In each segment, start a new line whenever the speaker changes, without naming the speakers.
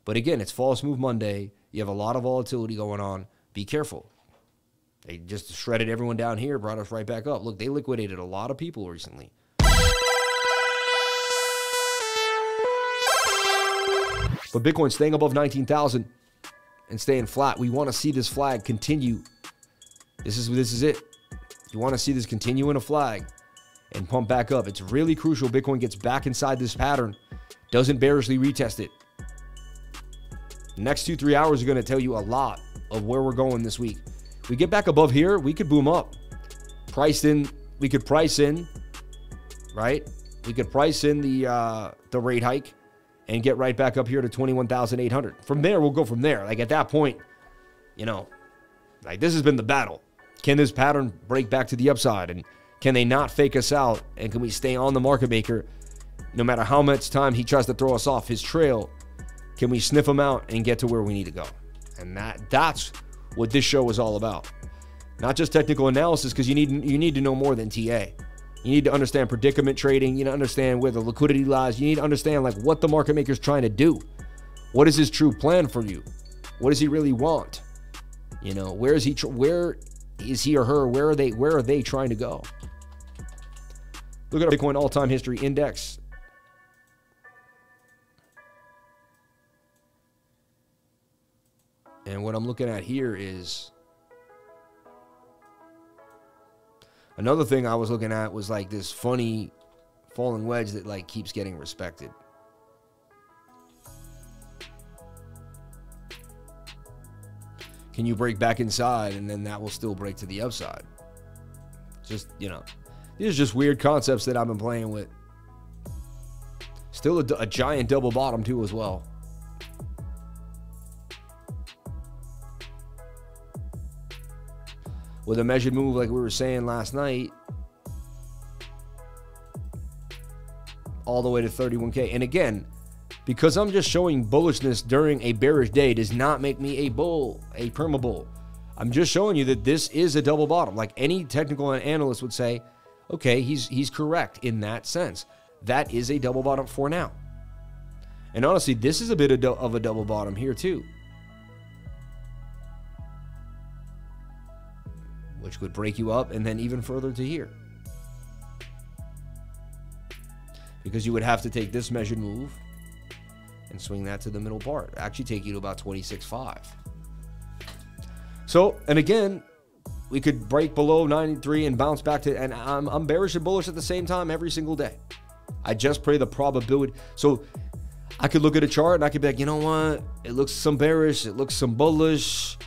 But again, it's false move Monday. You have a lot of volatility going on. Be careful. They just shredded everyone down here, brought us right back up. Look, they liquidated a lot of people recently. But Bitcoin staying above 19,000 and staying flat. We want to see this flag continue. This is it. You want to see this continue in a flag and pump back up. It's really crucial Bitcoin gets back inside this pattern, doesn't bearishly retest it. The next 2-3 hours are going to tell you a lot of where we're going this week. If we get back above here, we could boom up. We could price in, right? We could price in the rate hike and get right back up here to 21,800. From there, we'll go from there. Like at that point, you know, like this has been the battle. Can this pattern break back to the upside? And can they not fake us out? And can we stay on the market maker no matter how much time he tries to throw us off his trail? Can we sniff him out and get to where we need to go? And that's what this show is all about. Not just technical analysis, because you need to know more than TA. You need to understand predicament trading. You need to understand where the liquidity lies. You need to understand like what the market maker is trying to do. What is his true plan for you? What does he really want? You know, where is he or her? Where are they trying to go? Look at our Bitcoin all-time history index. And what I'm looking at here is another thing I was looking at was like this funny falling wedge that like keeps getting respected. Can you break back inside and then that will still break to the upside? Just, you know, these are just weird concepts that I've been playing with. Still a giant double bottom too as well. With a measured move like we were saying last night, all the way to 31K. And again, because I'm just showing bullishness during a bearish day does not make me a bull, a perma bull. I'm just showing you that this is a double bottom. Like any technical analyst would say, okay, he's correct in that sense. That is a double bottom for now. And honestly, this is a bit of a double bottom here too, which would break you up and then even further to here. Because you would have to take this measured move and swing that to the middle part. Actually take you to about 26.5. So, and again, we could break below 93 and bounce back to, and I'm bearish and bullish at the same time every single day. I just pray the probability. So I could look at a chart and I could be like, you know what? It looks some bearish, it looks some bullish,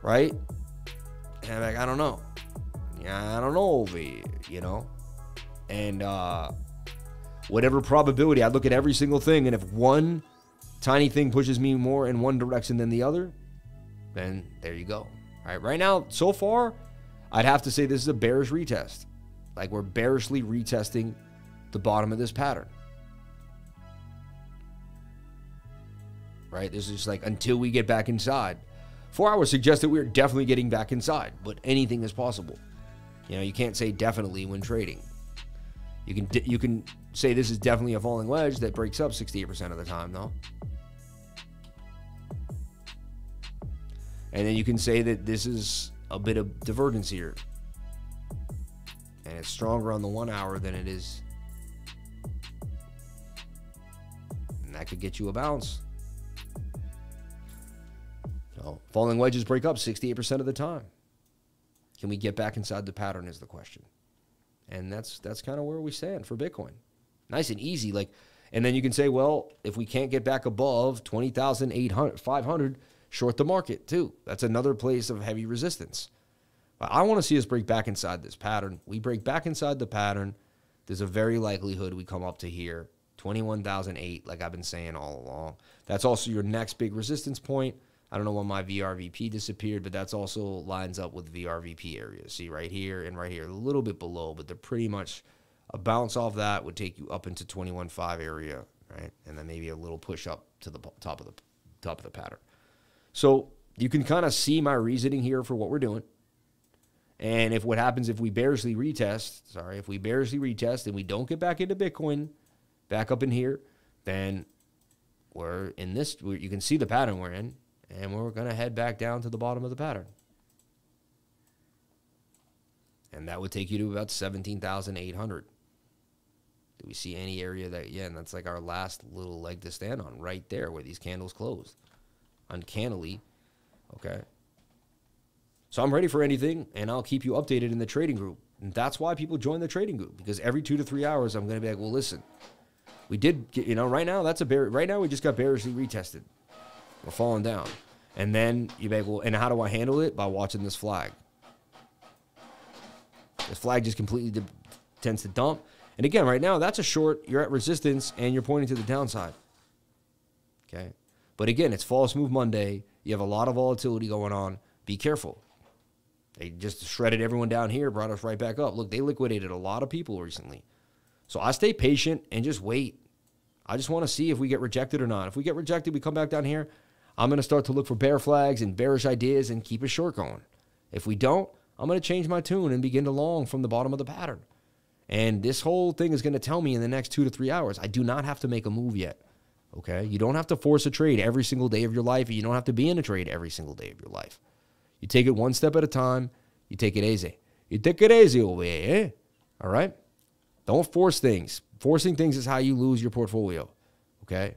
right? And I'm like, I don't know. Yeah, I don't know over here, you know? And whatever probability, I look at every single thing, and if one tiny thing pushes me more in one direction than the other, then there you go. All right, right now, so far, I'd have to say this is a bearish retest. Like we're bearishly retesting the bottom of this pattern. Right? This is just like until we get back inside. 4 hours suggest that we're definitely getting back inside, but anything is possible. You know, you can't say definitely when trading. You can say this is definitely a falling wedge that breaks up 68% of the time, though. And then you can say that this is a bit of divergence here. And it's stronger on the 1 hour than it is. And that could get you a bounce. So falling wedges break up 68% of the time. Can we get back inside the pattern is the question. And that's kind of where we stand for Bitcoin. Nice and easy. Like, and then you can say, well, if we can't get back above 20,500, short the market too. That's another place of heavy resistance. But I want to see us break back inside this pattern. We break back inside the pattern. There's a very likelihood we come up to here, 21,008, like I've been saying all along. That's also your next big resistance point. I don't know when my VRVP disappeared, but that's also lines up with VRVP areas. See right here and right here, a little bit below, but they're pretty much a bounce off that would take you up into 21.5 area, right? And then maybe a little push up to the top of the pattern. So you can kind of see my reasoning here for what we're doing. And if what happens if we bearishly retest and we don't get back into Bitcoin, back up in here, then we're in this, you can see the pattern we're in, and we're going to head back down to the bottom of the pattern. And that would take you to about 17,800. Do we see any area that, yeah, and that's like our last little leg to stand on right there where these candles closed. Uncannily, okay? So I'm ready for anything, and I'll keep you updated in the trading group. And that's why people join the trading group, because every 2 to 3 hours, I'm going to be like, well, listen, we did, you know, right now, that's a bear. Right now, we just got bearishly retested. We're falling down. And then you be like, well, and how do I handle it? By watching this flag. This flag just completely tends to dump. And again, right now, that's a short. You're at resistance, and you're pointing to the downside. Okay? But again, it's False Move Monday. You have a lot of volatility going on. Be careful. They just shredded everyone down here, brought us right back up. Look, they liquidated a lot of people recently. So I stay patient and just wait. I just want to see if we get rejected or not. If we get rejected, we come back down here. I'm going to start to look for bear flags and bearish ideas and keep a short going. If we don't, I'm going to change my tune and begin to long from the bottom of the pattern. And this whole thing is going to tell me in the next 2 to 3 hours. I do not have to make a move yet. Okay? You don't have to force a trade every single day of your life. You don't have to be in a trade every single day of your life. You take it one step at a time. You take it easy. You take it easy over here, eh? All right? Don't force things. Forcing things is how you lose your portfolio. Okay?